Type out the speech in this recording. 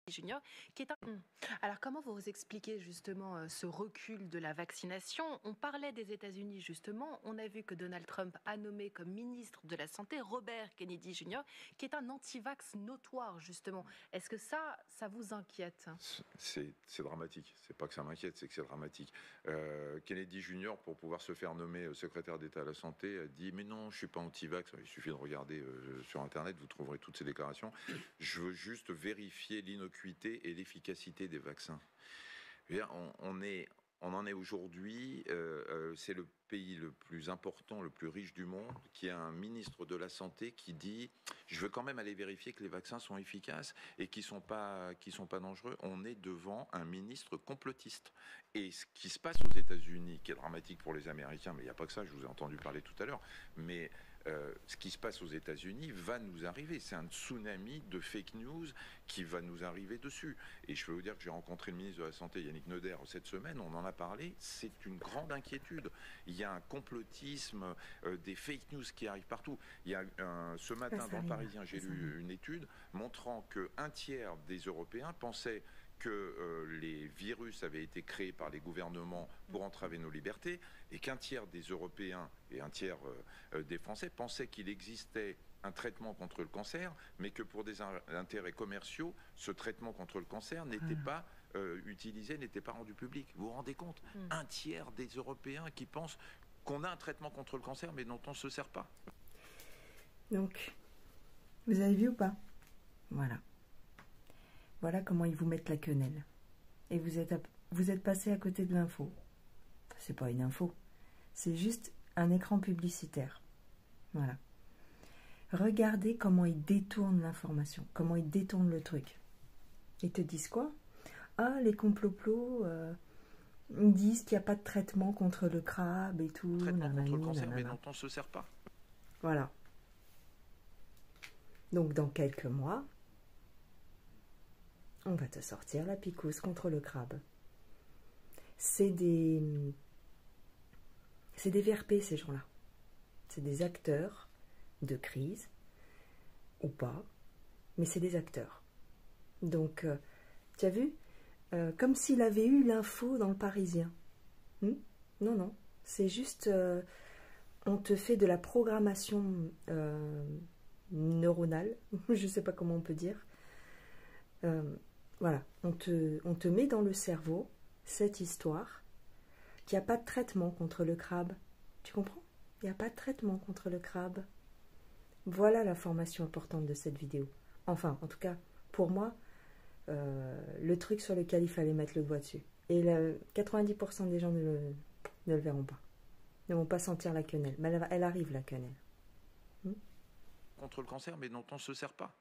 Junior, qui est un... Alors, comment vous expliquez justement ce recul de la vaccination? On parlait des États-Unis justement. On a vu que Donald Trump a nommé comme ministre de la Santé Robert Kennedy Jr., qui est un anti-vax notoire justement. Est-ce que ça vous inquiète? C'est dramatique. C'est pas que ça m'inquiète, c'est que c'est dramatique. Kennedy Jr., pour pouvoir se faire nommer secrétaire d'État à la Santé, a dit « Mais non, je suis pas anti-vax. » Il suffit de regarder sur Internet, vous trouverez toutes ces déclarations. « Je veux juste vérifier l'innocuité et l'efficacité des vaccins. » On en est aujourd'hui, c'est le pays le plus important, le plus riche du monde, qui a un ministre de la Santé qui dit « Je veux quand même aller vérifier que les vaccins sont efficaces et qu'ils sont pas dangereux. » On est devant un ministre complotiste. Et ce qui se passe aux États-Unis, qui est dramatique pour les Américains, mais il n'y a pas que ça, je vous ai entendu parler tout à l'heure, mais ce qui se passe aux États-Unis va nous arriver. C'est un tsunami de fake news qui va nous arriver dessus. Et je peux vous dire que j'ai rencontré le ministre de la Santé, Yannick Neuder, cette semaine, on en a parlé, c'est une grande inquiétude. Il y a un complotisme, des fake news qui arrivent partout. Il y a ce matin dans le Parisien, j'ai lu une étude montrant qu'un tiers des Européens pensaient que les virus avaient été créés par les gouvernements pour entraver nos libertés, et qu'un tiers des Européens et un tiers des Français pensaient qu'il existait un traitement contre le cancer, mais que pour des intérêts commerciaux, ce traitement contre le cancer n'était pas utilisé, n'était pas rendu public. Vous vous rendez compte? Un tiers des Européens qui pensent qu'on a un traitement contre le cancer, mais dont on ne se sert pas. Donc, vous avez vu ou pas? Voilà. Voilà comment ils vous mettent la quenelle. Et vous êtes passé à côté de l'info. C'est pas une info. C'est juste un écran publicitaire. Voilà. Regardez comment ils détournent l'information. Comment ils détournent le truc. Ils te disent quoi? Ah, les complots, ils disent qu'il n'y a pas de traitement contre le crabe et tout. Traitement contre le cancer, mais dont on ne se sert pas. Voilà. Donc, dans quelques mois, on va te sortir la picouse contre le crabe. C'est des VRP, ces gens-là. C'est des acteurs de crise, ou pas, mais c'est des acteurs. Donc, tu as vu, comme s'il avait eu l'info dans le Parisien. Non, non, c'est juste, on te fait de la programmation neuronale, je ne sais pas comment on peut dire. Voilà, on te met dans le cerveau cette histoire qu'il n'y a pas de traitement contre le crabe. Tu comprends? Il n'y a pas de traitement contre le crabe. Voilà l'information importante de cette vidéo. Enfin, en tout cas, pour moi, le truc sur lequel il fallait mettre le doigt dessus. Et 90% des gens ne le verront pas. Ne vont pas sentir la quenelle. Mais elle arrive, la quenelle. Contre le cancer, mais dont on ne se sert pas.